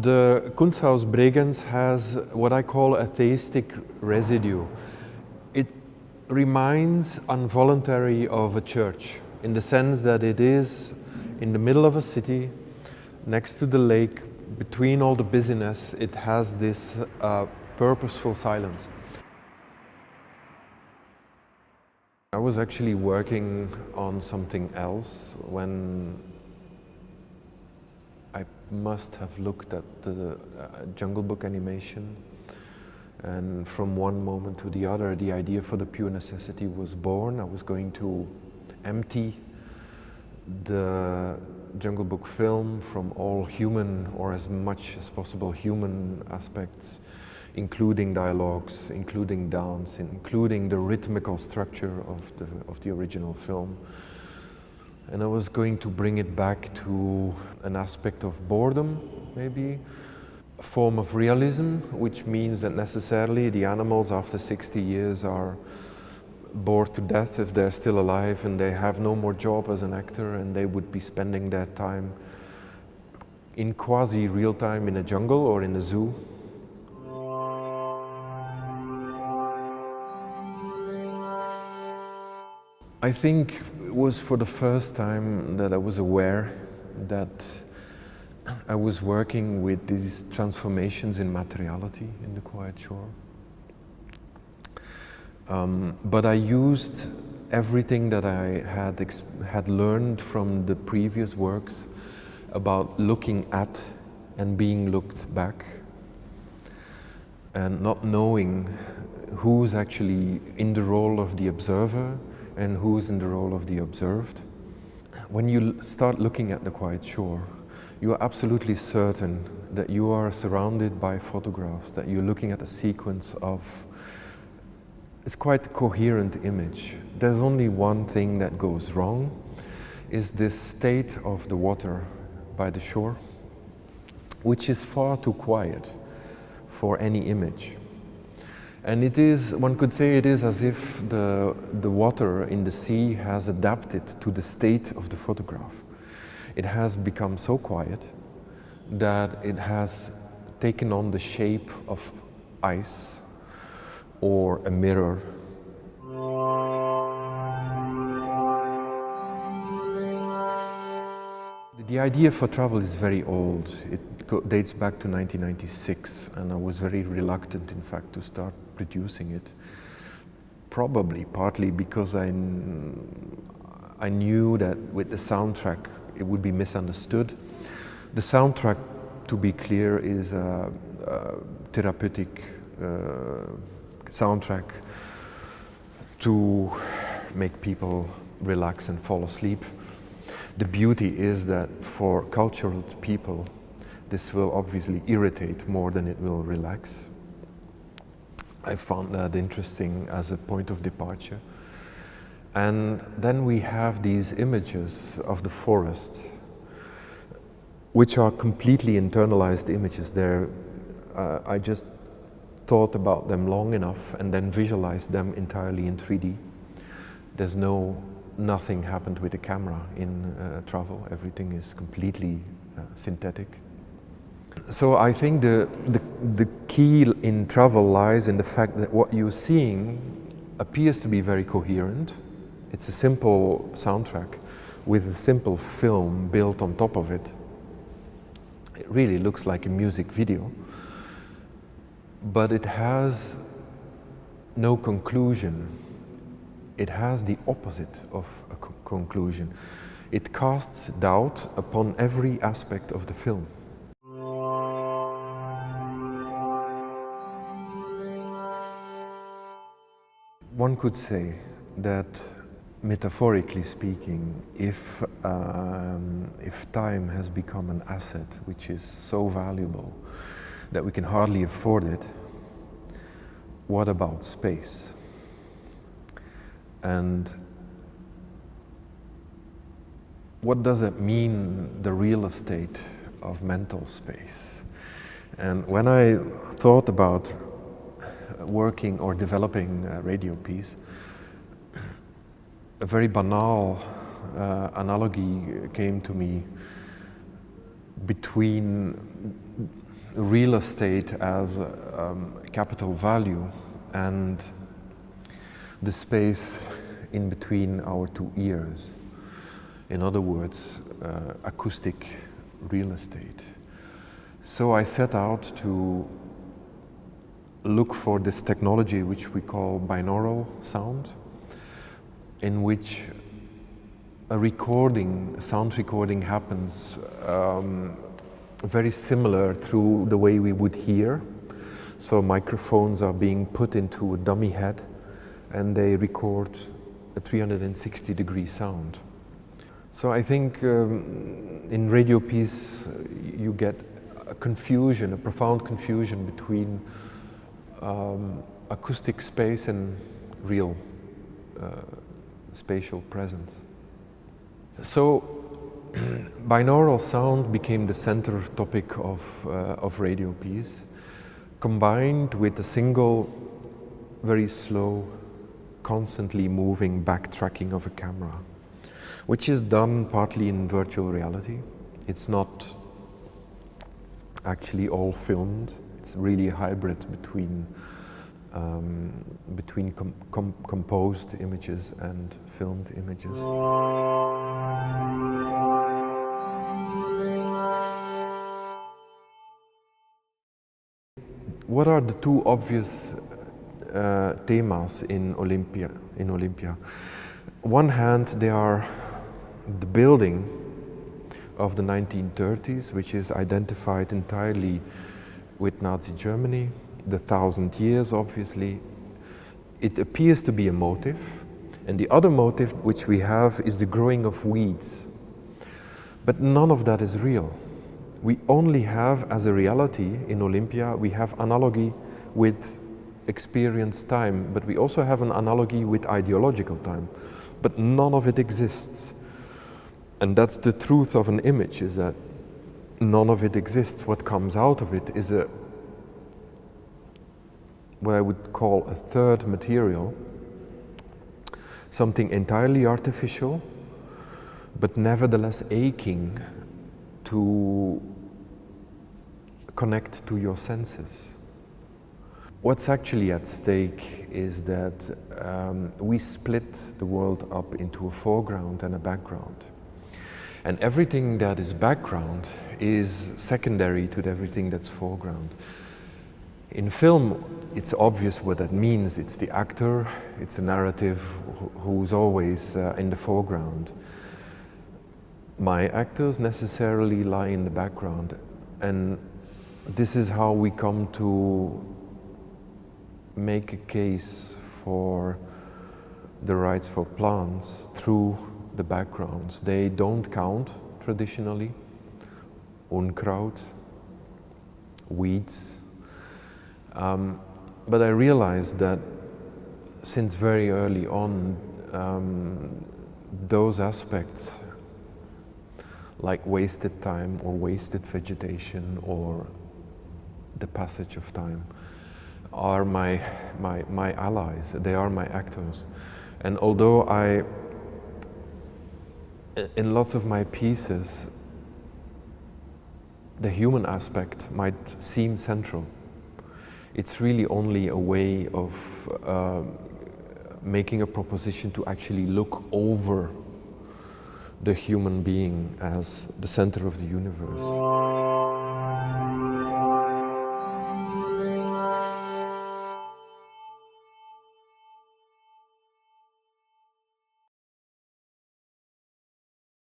The Kunsthaus Bregenz has what I call a theistic residue. It reminds involuntarily of a church in the sense that it is in the middle of a city, next to the lake, between all the busyness. It has this purposeful silence. I was actually working on something else when I must have looked at the Jungle Book animation, and from one moment to the other the idea for the pure necessity was born. I was going to empty the Jungle Book film from all human, or as much as possible human aspects, including dialogues, including dance, including the rhythmical structure of the original film. And I was going to bring it back to an aspect of boredom, maybe, a form of realism, which means that necessarily the animals after 60 years are bored to death if they're still alive and they have no more job as an actor, and they would be spending their time in quasi-real time in a jungle or in a zoo. I think it was for the first time that I was aware that I was working with these transformations in materiality in the Quiet Shore. But I used everything that I had learned from the previous works about looking at and being looked back, and not knowing who's actually in the role of the observer and who's in the role of the observed. When you start looking at the Quiet Shore, you are absolutely certain that you are surrounded by photographs, that you're looking at a sequence of, it's quite a coherent image. There's only one thing that goes wrong, is this state of the water by the shore, which is far too quiet for any image. And it is, one could say it is as if the water in the sea has adapted to the state of the photograph. It has become so quiet that it has taken on the shape of ice or a mirror. The idea for travel is very old. It dates back to 1996, and I was very reluctant, in fact, to start producing it. Probably partly because I knew that with the soundtrack it would be misunderstood. The soundtrack, to be clear, is a therapeutic soundtrack to make people relax and fall asleep. The beauty is that for cultural people, this will obviously irritate more than it will relax. I found that interesting as a point of departure. And then we have these images of the forest, which are completely internalized images. I just thought about them long enough and then visualized them entirely in 3D. There's nothing happened with the camera in travel. Everything is completely synthetic. So I think the key in travel lies in the fact that what you're seeing appears to be very coherent. It's a simple soundtrack with a simple film built on top of it. It really looks like a music video, but it has no conclusion. It has the opposite of a conclusion. It casts doubt upon every aspect of the film. One could say that, metaphorically speaking, if time has become an asset which is so valuable that we can hardly afford it, what about space? And what does it mean, the real estate of mental space? And when I thought about working or developing a radio piece, a very banal analogy came to me between real estate as capital value and the space in between our two ears. In other words, acoustic real estate. So I set out to look for this technology which we call binaural sound, in which a sound recording happens very similar through the way we would hear. So microphones are being put into a dummy head and they record a 360-degree sound. So I think in radio piece you get a confusion, a profound confusion between acoustic space and real spatial presence. So binaural sound became the center topic of radio piece, combined with a single, very slow, constantly moving backtracking of a camera, which is done partly in virtual reality. It's not actually all filmed. It's really a hybrid between composed images and filmed images. What are the two obvious themes in Olympia? One hand, they are the building of the 1930s, which is identified entirely with Nazi Germany, the 1,000 years, obviously. It appears to be a motive, and the other motive which we have is the growing of weeds. But none of that is real. We only have, as a reality in Olympia, we have analogy with experienced time, but we also have an analogy with ideological time. But none of it exists. And that's the truth of an image, is that none of it exists. What comes out of it is what I would call a third material, something entirely artificial, but nevertheless aching to connect to your senses. What's actually at stake is that we split the world up into a foreground and a background. And everything that is background is secondary to everything that's foreground. In film, it's obvious what that means. It's the actor, it's the narrative who's always in the foreground. My actors necessarily lie in the background, and this is how we come to make a case for the rights for plants through the backgrounds. They don't count traditionally. Unkraut, weeds. But I realized that since very early on, those aspects, like wasted time or wasted vegetation or the passage of time, are my allies. They are my actors. And although in lots of my pieces, the human aspect might seem central, it's really only a way of making a proposition to actually look over the human being as the center of the universe.